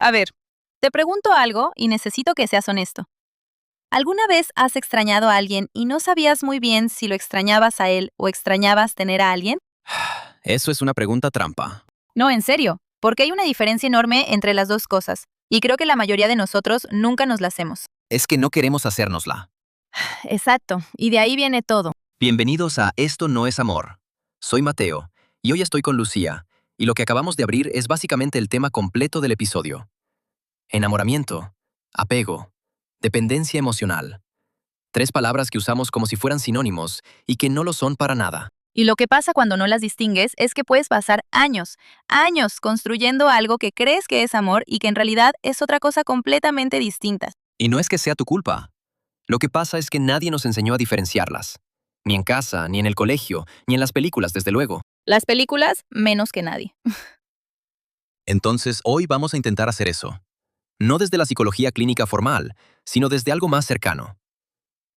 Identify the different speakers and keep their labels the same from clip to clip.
Speaker 1: A ver, te pregunto algo y necesito que seas honesto. ¿Alguna vez has extrañado a alguien y no sabías muy bien si lo extrañabas a él o extrañabas tener a alguien?
Speaker 2: Eso es una pregunta trampa.
Speaker 1: No, en serio, porque hay una diferencia enorme entre las dos cosas, y creo que la mayoría de nosotros nunca nos la hacemos.
Speaker 2: Es que no queremos hacérnosla.
Speaker 1: Exacto, y de ahí viene todo.
Speaker 2: Bienvenidos a Esto no es amor. Soy Mateo, y hoy estoy con Lucía, y lo que acabamos de abrir es básicamente el tema completo del episodio. Enamoramiento, apego, dependencia emocional. 3 palabras que usamos como si fueran sinónimos y que no lo son para nada.
Speaker 1: Y lo que pasa cuando no las distingues es que puedes pasar años, años construyendo algo que crees que es amor y que en realidad es otra cosa completamente distinta.
Speaker 2: Y no es que sea tu culpa. Lo que pasa es que nadie nos enseñó a diferenciarlas. Ni en casa, ni en el colegio, ni en las películas, desde luego.
Speaker 1: Las películas, menos que nadie.
Speaker 2: Entonces, hoy vamos a intentar hacer eso. No desde la psicología clínica formal, sino desde algo más cercano.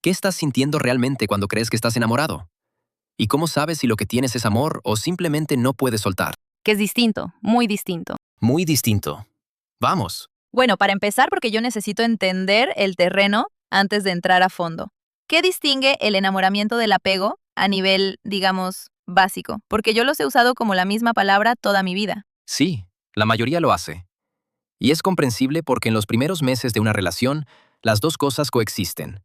Speaker 2: ¿Qué estás sintiendo realmente cuando crees que estás enamorado? ¿Y cómo sabes si lo que tienes es amor o simplemente no puedes soltar?
Speaker 1: Que es distinto, muy distinto.
Speaker 2: Muy distinto. Vamos.
Speaker 1: Bueno, para empezar, porque yo necesito entender el terreno antes de entrar a fondo. ¿Qué distingue el enamoramiento del apego a nivel, digamos, básico? Porque yo los he usado como la misma palabra toda mi vida.
Speaker 2: Sí, la mayoría lo hace. Y es comprensible porque en los primeros meses de una relación, las dos cosas coexisten.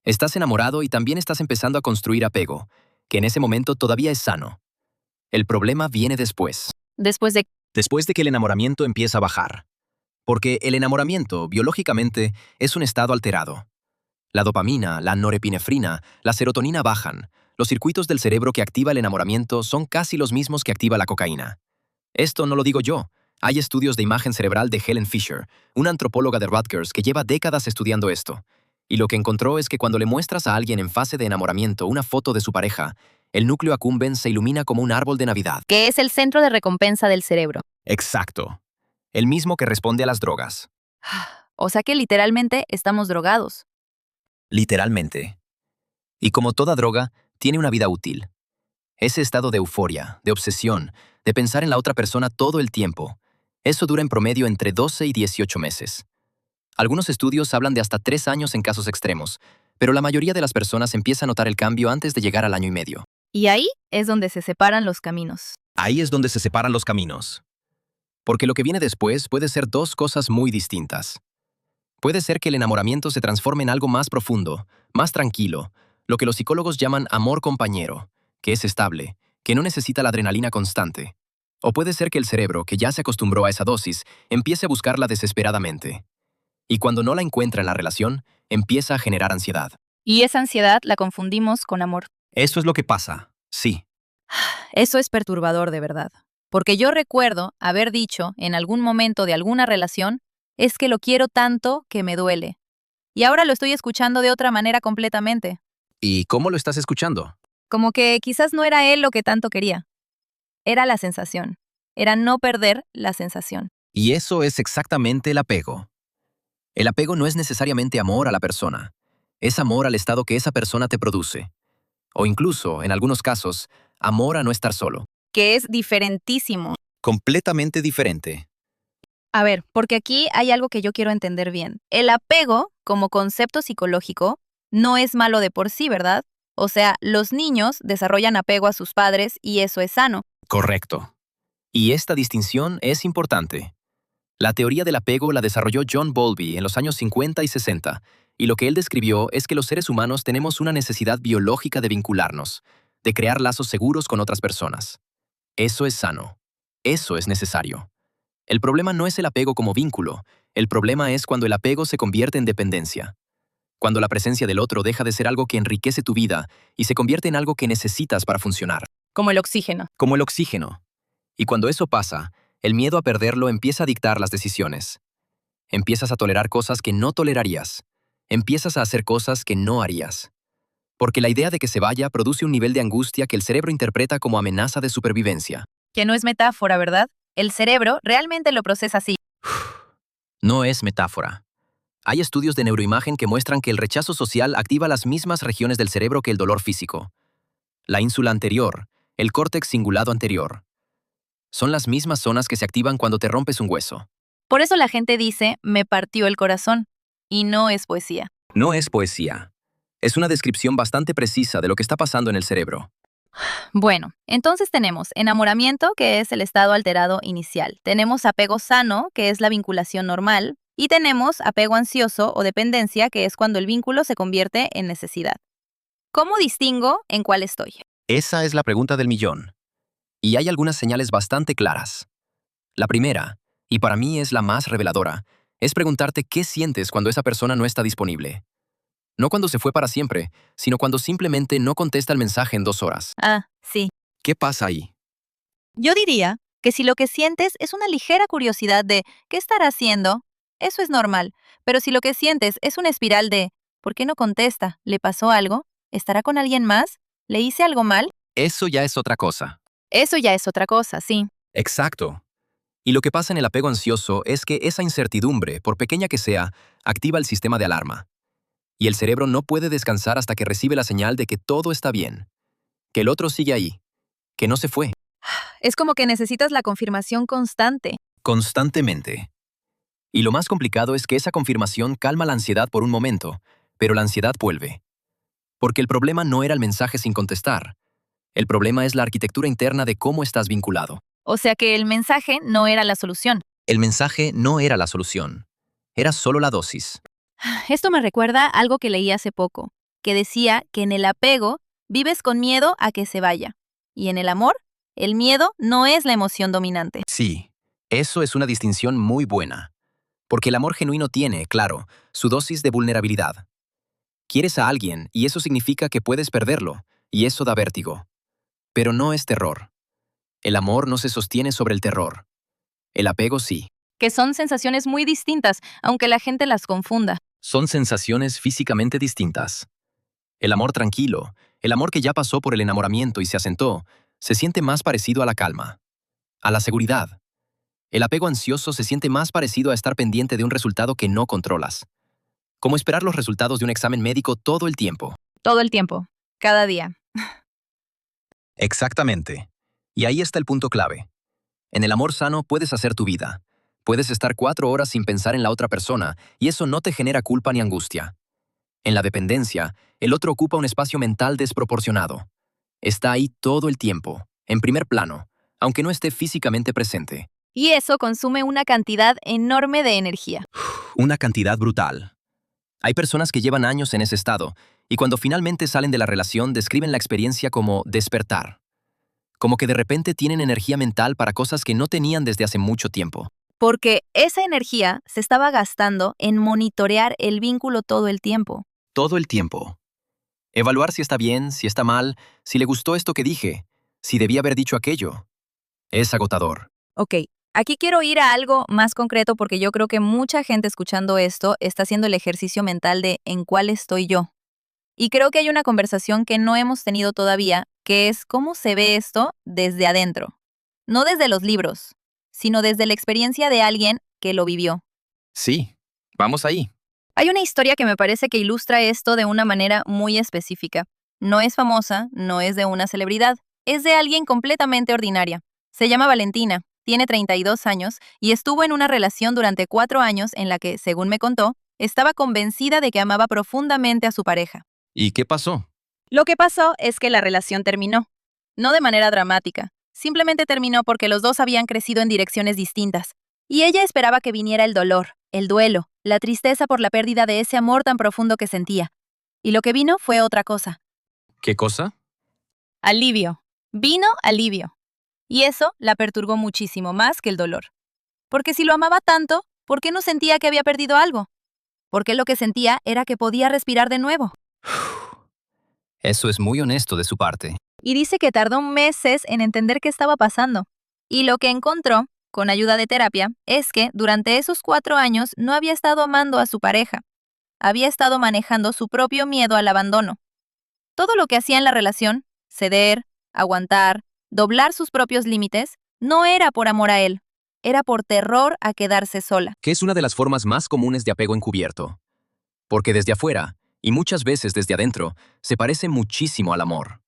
Speaker 2: Estás enamorado y también estás empezando a construir apego, que en ese momento todavía es sano. El problema viene después.
Speaker 1: Después de...
Speaker 2: Después de que el enamoramiento empieza a bajar. Porque el enamoramiento, biológicamente, es un estado alterado. La dopamina, la norepinefrina, la serotonina bajan. Los circuitos del cerebro que activa el enamoramiento son casi los mismos que activa la cocaína. Esto no lo digo yo. Hay estudios de imagen cerebral de Helen Fisher, una antropóloga de Rutgers que lleva décadas estudiando esto. Y lo que encontró es que cuando le muestras a alguien en fase de enamoramiento una foto de su pareja, el núcleo accumbens se ilumina como un árbol de Navidad.
Speaker 1: Que es el centro de recompensa del cerebro.
Speaker 2: Exacto. El mismo que responde a las drogas.
Speaker 1: O sea que literalmente estamos drogados.
Speaker 2: Literalmente. Y como toda droga, tiene una vida útil. Ese estado de euforia, de obsesión, de pensar en la otra persona todo el tiempo, eso dura en promedio entre 12 y 18 meses. Algunos estudios hablan de hasta 3 años en casos extremos, pero la mayoría de las personas empieza a notar el cambio antes de llegar al año y medio.
Speaker 1: Y ahí es donde se separan los caminos.
Speaker 2: Ahí es donde se separan los caminos. Porque lo que viene después puede ser dos cosas muy distintas. Puede ser que el enamoramiento se transforme en algo más profundo, más tranquilo, lo que los psicólogos llaman amor compañero, que es estable, que no necesita la adrenalina constante. O puede ser que el cerebro, que ya se acostumbró a esa dosis, empiece a buscarla desesperadamente. Y cuando no la encuentra en la relación, empieza a generar ansiedad.
Speaker 1: Y esa ansiedad la confundimos con amor.
Speaker 2: Eso es lo que pasa, sí.
Speaker 1: Eso es perturbador de verdad. Porque yo recuerdo haber dicho en algún momento de alguna relación, es que lo quiero tanto que me duele. Y ahora lo estoy escuchando de otra manera completamente.
Speaker 2: ¿Y cómo lo estás escuchando?
Speaker 1: Como que quizás no era él lo que tanto quería. Era la sensación. Era no perder la sensación.
Speaker 2: Y eso es exactamente el apego. El apego no es necesariamente amor a la persona. Es amor al estado que esa persona te produce. O incluso, en algunos casos, amor a no estar solo.
Speaker 1: Que es diferentísimo.
Speaker 2: Completamente diferente.
Speaker 1: A ver, porque aquí hay algo que yo quiero entender bien. El apego, como concepto psicológico, no es malo de por sí, ¿verdad? O sea, los niños desarrollan apego a sus padres y eso es sano.
Speaker 2: Correcto. Y esta distinción es importante. La teoría del apego la desarrolló John Bowlby en los años 50 y 60, y lo que él describió es que los seres humanos tenemos una necesidad biológica de vincularnos, de crear lazos seguros con otras personas. Eso es sano. Eso es necesario. El problema no es el apego como vínculo, el problema es cuando el apego se convierte en dependencia. Cuando la presencia del otro deja de ser algo que enriquece tu vida y se convierte en algo que necesitas para funcionar.
Speaker 1: Como el oxígeno.
Speaker 2: Como el oxígeno. Y cuando eso pasa, el miedo a perderlo empieza a dictar las decisiones. Empiezas a tolerar cosas que no tolerarías. Empiezas a hacer cosas que no harías. Porque la idea de que se vaya produce un nivel de angustia que el cerebro interpreta como amenaza de supervivencia.
Speaker 1: Que no es metáfora, ¿verdad? El cerebro realmente lo procesa así.
Speaker 2: No es metáfora. Hay estudios de neuroimagen que muestran que el rechazo social activa las mismas regiones del cerebro que el dolor físico. La ínsula anterior, el córtex cingulado anterior. Son las mismas zonas que se activan cuando te rompes un hueso.
Speaker 1: Por eso la gente dice, me partió el corazón, y no es poesía.
Speaker 2: No es poesía. Es una descripción bastante precisa de lo que está pasando en el cerebro.
Speaker 1: Bueno, entonces tenemos enamoramiento, que es el estado alterado inicial. Tenemos apego sano, que es la vinculación normal. Y tenemos apego ansioso o dependencia, que es cuando el vínculo se convierte en necesidad. ¿Cómo distingo en cuál estoy?
Speaker 2: Esa es la pregunta del millón. Y hay algunas señales bastante claras. La primera, y para mí es la más reveladora, es preguntarte qué sientes cuando esa persona no está disponible. No cuando se fue para siempre, sino cuando simplemente no contesta el mensaje en 2 horas.
Speaker 1: Ah, sí.
Speaker 2: ¿Qué pasa ahí?
Speaker 1: Yo diría que si lo que sientes es una ligera curiosidad de ¿qué estará haciendo? Eso es normal. Pero si lo que sientes es una espiral de ¿por qué no contesta? ¿Le pasó algo? ¿Estará con alguien más? ¿Le hice algo mal?
Speaker 2: Eso ya es otra cosa.
Speaker 1: Eso ya es otra cosa, sí.
Speaker 2: Exacto. Y lo que pasa en el apego ansioso es que esa incertidumbre, por pequeña que sea, activa el sistema de alarma. Y el cerebro no puede descansar hasta que recibe la señal de que todo está bien, que el otro sigue ahí, que no se fue.
Speaker 1: Es como que necesitas la confirmación constante.
Speaker 2: Constantemente. Y lo más complicado es que esa confirmación calma la ansiedad por un momento, pero la ansiedad vuelve. Porque el problema no era el mensaje sin contestar. El problema es la arquitectura interna de cómo estás vinculado.
Speaker 1: O sea que el mensaje no era la solución.
Speaker 2: El mensaje no era la solución. Era solo la dosis.
Speaker 1: Esto me recuerda algo que leí hace poco, que decía que en el apego vives con miedo a que se vaya. Y en el amor, el miedo no es la emoción dominante.
Speaker 2: Sí, eso es una distinción muy buena. Porque el amor genuino tiene, claro, su dosis de vulnerabilidad. Quieres a alguien y eso significa que puedes perderlo, y eso da vértigo. Pero no es terror. El amor no se sostiene sobre el terror. El apego sí.
Speaker 1: Que son sensaciones muy distintas, aunque la gente las confunda.
Speaker 2: Son sensaciones físicamente distintas. El amor tranquilo, el amor que ya pasó por el enamoramiento y se asentó, se siente más parecido a la calma, a la seguridad. El apego ansioso se siente más parecido a estar pendiente de un resultado que no controlas, como esperar los resultados de un examen médico todo el tiempo.
Speaker 1: Todo el tiempo, cada día.
Speaker 2: Exactamente. Y ahí está el punto clave. En el amor sano puedes hacer tu vida. Puedes estar 4 horas sin pensar en la otra persona y eso no te genera culpa ni angustia. En la dependencia, el otro ocupa un espacio mental desproporcionado. Está ahí todo el tiempo, en primer plano, aunque no esté físicamente presente.
Speaker 1: Y eso consume una cantidad enorme de energía.
Speaker 2: Una cantidad brutal. Hay personas que llevan años en ese estado y cuando finalmente salen de la relación describen la experiencia como despertar. Como que de repente tienen energía mental para cosas que no tenían desde hace mucho tiempo.
Speaker 1: Porque esa energía se estaba gastando en monitorear el vínculo todo el tiempo.
Speaker 2: Todo el tiempo. Evaluar si está bien, si está mal, si le gustó esto que dije, si debía haber dicho aquello. Es agotador.
Speaker 1: Ok, aquí quiero ir a algo más concreto porque yo creo que mucha gente escuchando esto está haciendo el ejercicio mental de ¿en cuál estoy yo? Y creo que hay una conversación que no hemos tenido todavía, que es cómo se ve esto desde adentro. No desde los libros, sino desde la experiencia de alguien que lo vivió.
Speaker 2: Sí, vamos ahí.
Speaker 1: Hay una historia que me parece que ilustra esto de una manera muy específica. No es famosa, no es de una celebridad, es de alguien completamente ordinaria. Se llama Valentina, tiene 32 años y estuvo en una relación durante 4 años en la que, según me contó, estaba convencida de que amaba profundamente a su pareja.
Speaker 2: ¿Y qué pasó?
Speaker 1: Lo que pasó es que la relación terminó. No de manera dramática, simplemente terminó porque los dos habían crecido en direcciones distintas. Y ella esperaba que viniera el dolor, el duelo, la tristeza por la pérdida de ese amor tan profundo que sentía. Y lo que vino fue otra cosa.
Speaker 2: ¿Qué cosa?
Speaker 1: Alivio. Vino alivio. Y eso la perturbó muchísimo más que el dolor. Porque si lo amaba tanto, ¿por qué no sentía que había perdido algo? Porque lo que sentía era que podía respirar de nuevo.
Speaker 2: Eso es muy honesto de su parte.
Speaker 1: Y dice que tardó meses en entender qué estaba pasando. Y lo que encontró, con ayuda de terapia, es que durante esos 4 años no había estado amando a su pareja. Había estado manejando su propio miedo al abandono. Todo lo que hacía en la relación, ceder, aguantar, doblar sus propios límites, no era por amor a él, era por terror a quedarse sola.
Speaker 2: Que es una de las formas más comunes de apego encubierto. Porque desde afuera, y muchas veces desde adentro, se parece muchísimo al amor.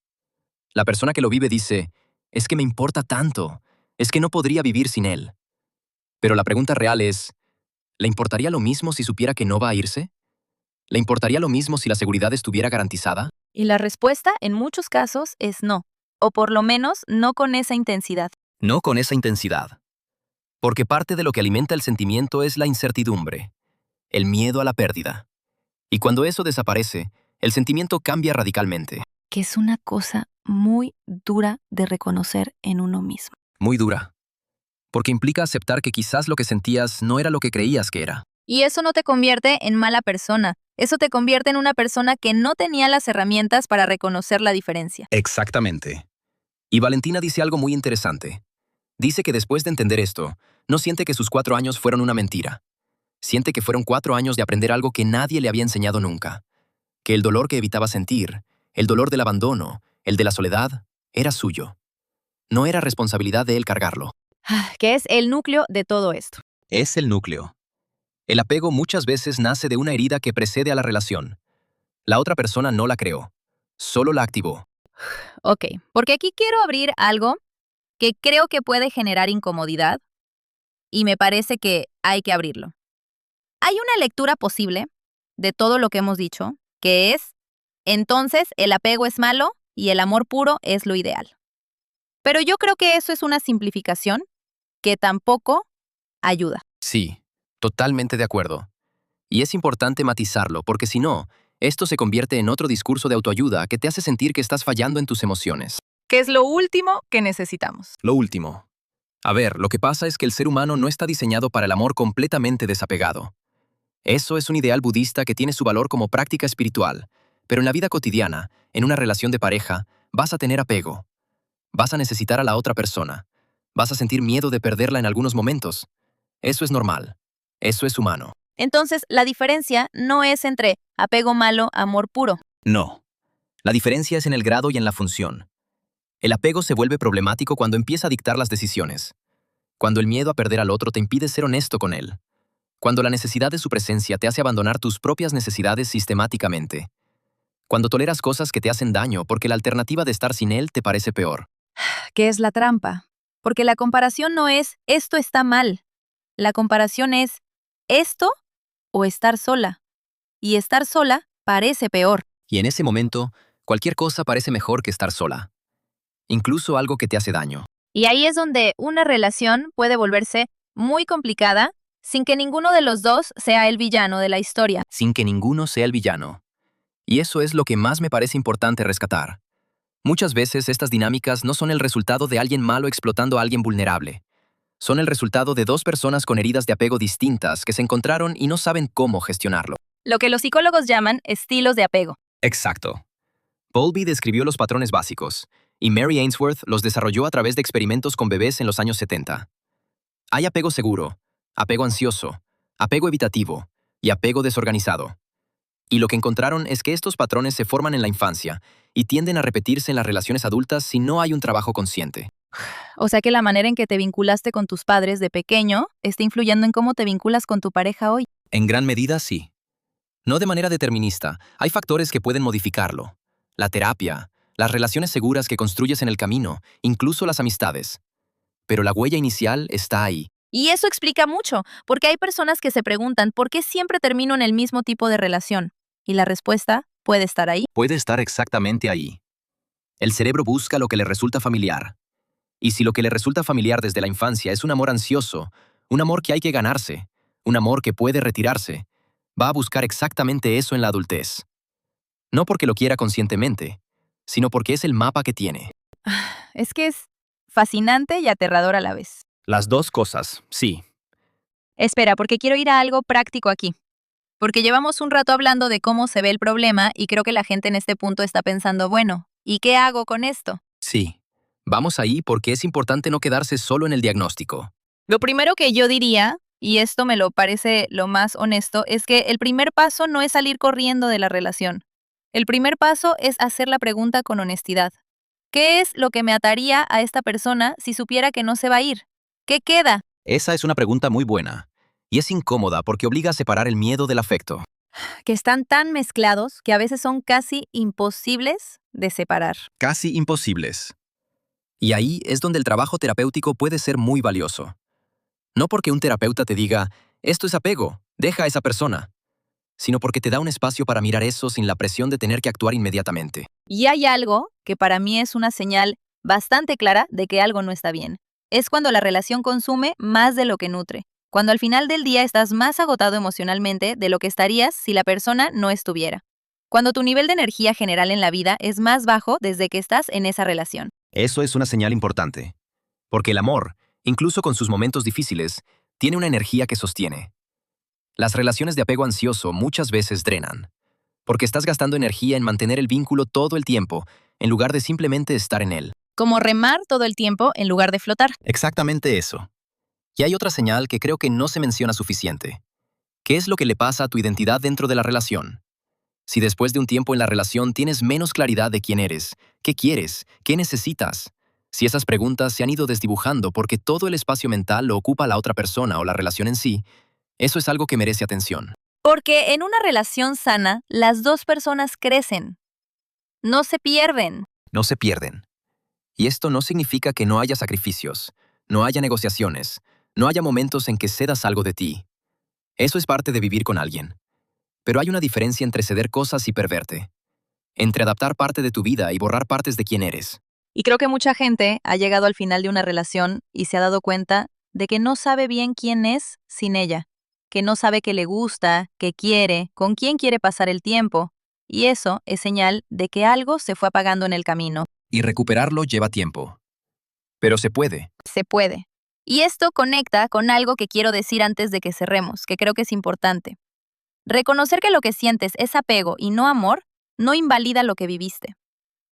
Speaker 2: La persona que lo vive dice, es que me importa tanto, es que no podría vivir sin él. Pero la pregunta real es, ¿le importaría lo mismo si supiera que no va a irse? ¿Le importaría lo mismo si la seguridad estuviera garantizada?
Speaker 1: Y la respuesta, en muchos casos, es no. O por lo menos no con esa intensidad.
Speaker 2: No con esa intensidad. Porque parte de lo que alimenta el sentimiento es la incertidumbre, el miedo a la pérdida. Y cuando eso desaparece, el sentimiento cambia radicalmente.
Speaker 1: Que es una cosa muy dura de reconocer en uno mismo.
Speaker 2: Muy dura. Porque implica aceptar que quizás lo que sentías no era lo que creías que era.
Speaker 1: Y eso no te convierte en mala persona. Eso te convierte en una persona que no tenía las herramientas para reconocer la diferencia.
Speaker 2: Exactamente. Y Valentina dice algo muy interesante. Dice que después de entender esto, no siente que sus 4 años fueron una mentira. Siente que fueron 4 años de aprender algo que nadie le había enseñado nunca. Que el dolor que evitaba sentir, el dolor del abandono, el de la soledad, era suyo. No era responsabilidad de él cargarlo.
Speaker 1: Que es el núcleo de todo esto.
Speaker 2: Es el núcleo. El apego muchas veces nace de una herida que precede a la relación. La otra persona no la creó, solo la activó.
Speaker 1: Ok, porque aquí quiero abrir algo que creo que puede generar incomodidad y me parece que hay que abrirlo. Hay una lectura posible de todo lo que hemos dicho, que es, entonces el apego es malo y el amor puro es lo ideal. Pero yo creo que eso es una simplificación que tampoco ayuda.
Speaker 2: Sí, totalmente de acuerdo. Y es importante matizarlo, porque si no, esto se convierte en otro discurso de autoayuda que te hace sentir que estás fallando en tus emociones.
Speaker 1: Que es lo último que necesitamos.
Speaker 2: Lo último. A ver, lo que pasa es que el ser humano no está diseñado para el amor completamente desapegado. Eso es un ideal budista que tiene su valor como práctica espiritual, pero en la vida cotidiana, en una relación de pareja, vas a tener apego. Vas a necesitar a la otra persona. Vas a sentir miedo de perderla en algunos momentos. Eso es normal. Eso es humano.
Speaker 1: Entonces, la diferencia no es entre apego malo, amor puro.
Speaker 2: No. La diferencia es en el grado y en la función. El apego se vuelve problemático cuando empieza a dictar las decisiones. Cuando el miedo a perder al otro te impide ser honesto con él. Cuando la necesidad de su presencia te hace abandonar tus propias necesidades sistemáticamente. Cuando toleras cosas que te hacen daño porque la alternativa de estar sin él te parece peor.
Speaker 1: ¿Qué es la trampa? Porque la comparación no es esto está mal. La comparación es esto o estar sola. Y estar sola parece peor.
Speaker 2: Y en ese momento, cualquier cosa parece mejor que estar sola. Incluso algo que te hace daño.
Speaker 1: Y ahí es donde una relación puede volverse muy complicada sin que ninguno de los dos sea el villano de la historia.
Speaker 2: Sin que ninguno sea el villano. Y eso es lo que más me parece importante rescatar. Muchas veces estas dinámicas no son el resultado de alguien malo explotando a alguien vulnerable. Son el resultado de dos personas con heridas de apego distintas que se encontraron y no saben cómo gestionarlo.
Speaker 1: Lo que los psicólogos llaman estilos de apego.
Speaker 2: Exacto. Bowlby describió los patrones básicos, y Mary Ainsworth los desarrolló a través de experimentos con bebés en los años 70. Hay apego seguro, apego ansioso, apego evitativo y apego desorganizado. Y lo que encontraron es que estos patrones se forman en la infancia y tienden a repetirse en las relaciones adultas si no hay un trabajo consciente.
Speaker 1: O sea que la manera en que te vinculaste con tus padres de pequeño está influyendo en cómo te vinculas con tu pareja hoy.
Speaker 2: En gran medida, sí. No de manera determinista, hay factores que pueden modificarlo. La terapia, las relaciones seguras que construyes en el camino, incluso las amistades. Pero la huella inicial está ahí.
Speaker 1: Y eso explica mucho, porque hay personas que se preguntan por qué siempre termino en el mismo tipo de relación. Y la respuesta puede estar ahí.
Speaker 2: Puede estar exactamente ahí. El cerebro busca lo que le resulta familiar. Y si lo que le resulta familiar desde la infancia es un amor ansioso, un amor que hay que ganarse, un amor que puede retirarse, va a buscar exactamente eso en la adultez. No porque lo quiera conscientemente, sino porque es el mapa que tiene.
Speaker 1: Es que es fascinante y aterrador a la vez.
Speaker 2: Las dos cosas, sí.
Speaker 1: Espera, porque quiero ir a algo práctico aquí. Porque llevamos un rato hablando de cómo se ve el problema y creo que la gente en este punto está pensando, bueno, ¿y qué hago con esto?
Speaker 2: Sí. Vamos ahí porque es importante no quedarse solo en el diagnóstico.
Speaker 1: Lo primero que yo diría, y esto me lo parece lo más honesto, es que el primer paso no es salir corriendo de la relación. El primer paso es hacer la pregunta con honestidad. ¿Qué es lo que me ataría a esta persona si supiera que no se va a ir? ¿Qué queda?
Speaker 2: Esa es una pregunta muy buena. Y es incómoda porque obliga a separar el miedo del afecto.
Speaker 1: Que están tan mezclados que a veces son casi imposibles de separar.
Speaker 2: Casi imposibles. Y ahí es donde el trabajo terapéutico puede ser muy valioso. No porque un terapeuta te diga, esto es apego, deja a esa persona, sino porque te da un espacio para mirar eso sin la presión de tener que actuar inmediatamente.
Speaker 1: Y hay algo que para mí es una señal bastante clara de que algo no está bien. Es cuando la relación consume más de lo que nutre. Cuando al final del día estás más agotado emocionalmente de lo que estarías si la persona no estuviera. Cuando tu nivel de energía general en la vida es más bajo desde que estás en esa relación.
Speaker 2: Eso es una señal importante, porque el amor, incluso con sus momentos difíciles, tiene una energía que sostiene. Las relaciones de apego ansioso muchas veces drenan, porque estás gastando energía en mantener el vínculo todo el tiempo, en lugar de simplemente estar en él.
Speaker 1: Como remar todo el tiempo en lugar de flotar.
Speaker 2: Exactamente eso. Y hay otra señal que creo que no se menciona suficiente. ¿Qué es lo que le pasa a tu identidad dentro de la relación? Si después de un tiempo en la relación tienes menos claridad de quién eres, qué quieres, qué necesitas, si esas preguntas se han ido desdibujando porque todo el espacio mental lo ocupa la otra persona o la relación en sí, eso es algo que merece atención.
Speaker 1: Porque en una relación sana, las dos personas crecen, no se pierden.
Speaker 2: No se pierden. Y esto no significa que no haya sacrificios, no haya negociaciones, no haya momentos en que cedas algo de ti. Eso es parte de vivir con alguien. Pero hay una diferencia entre ceder cosas y perderte, entre adaptar parte de tu vida y borrar partes de quién eres.
Speaker 1: Y creo que mucha gente ha llegado al final de una relación y se ha dado cuenta de que no sabe bien quién es sin ella, que no sabe qué le gusta, qué quiere, con quién quiere pasar el tiempo, y eso es señal de que algo se fue apagando en el camino.
Speaker 2: Y recuperarlo lleva tiempo. Pero se puede.
Speaker 1: Se puede. Y esto conecta con algo que quiero decir antes de que cerremos, que creo que es importante. Reconocer que lo que sientes es apego y no amor no invalida lo que viviste.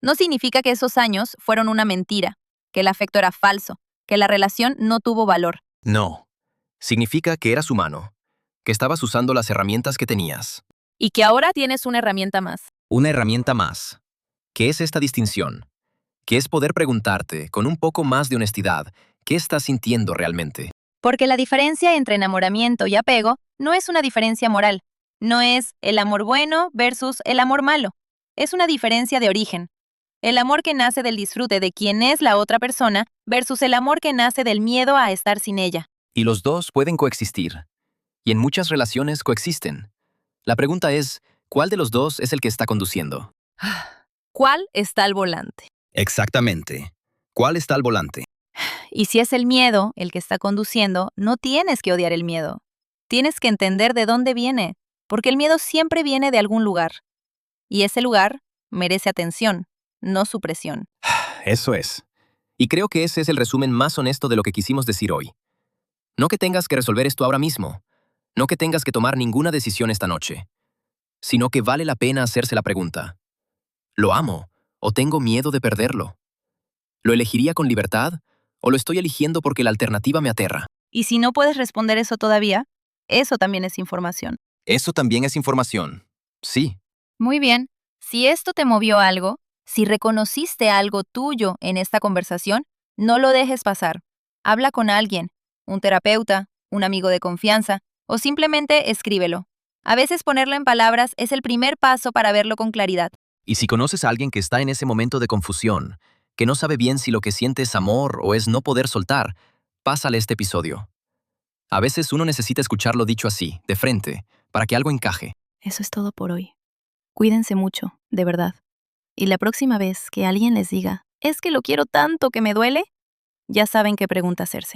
Speaker 1: No significa que esos años fueron una mentira, que el afecto era falso, que la relación no tuvo valor.
Speaker 2: No. Significa que eras humano, que estabas usando las herramientas que tenías.
Speaker 1: Y que ahora tienes una herramienta más.
Speaker 2: Una herramienta más. ¿Qué es esta distinción? Que es poder preguntarte, con un poco más de honestidad, ¿qué estás sintiendo realmente?
Speaker 1: Porque la diferencia entre enamoramiento y apego no es una diferencia moral. No es el amor bueno versus el amor malo. Es una diferencia de origen. El amor que nace del disfrute de quién es la otra persona versus el amor que nace del miedo a estar sin ella.
Speaker 2: Y los dos pueden coexistir. Y en muchas relaciones coexisten. La pregunta es, ¿cuál de los dos es el que está conduciendo?
Speaker 1: ¿Cuál está al volante?
Speaker 2: Exactamente. ¿Cuál está al volante?
Speaker 1: Y si es el miedo el que está conduciendo, no tienes que odiar el miedo. Tienes que entender de dónde viene, porque el miedo siempre viene de algún lugar. Y ese lugar merece atención, no supresión.
Speaker 2: Eso es. Y creo que ese es el resumen más honesto de lo que quisimos decir hoy. No que tengas que resolver esto ahora mismo, no que tengas que tomar ninguna decisión esta noche, sino que vale la pena hacerse la pregunta. ¿Lo amo o tengo miedo de perderlo? ¿Lo elegiría con libertad o lo estoy eligiendo porque la alternativa me aterra?
Speaker 1: Y si no puedes responder eso todavía, eso también es información.
Speaker 2: Eso también es información. Sí.
Speaker 1: Muy bien. Si esto te movió algo, si reconociste algo tuyo en esta conversación, no lo dejes pasar. Habla con alguien, un terapeuta, un amigo de confianza, o simplemente escríbelo. A veces ponerlo en palabras es el primer paso para verlo con claridad.
Speaker 2: Y si conoces a alguien que está en ese momento de confusión, que no sabe bien si lo que siente es amor o es no poder soltar, pásale este episodio. A veces uno necesita escucharlo dicho así, de frente, para que algo encaje.
Speaker 1: Eso es todo por hoy. Cuídense mucho, de verdad. Y la próxima vez que alguien les diga, es que lo quiero tanto que me duele, ya saben qué pregunta hacerse.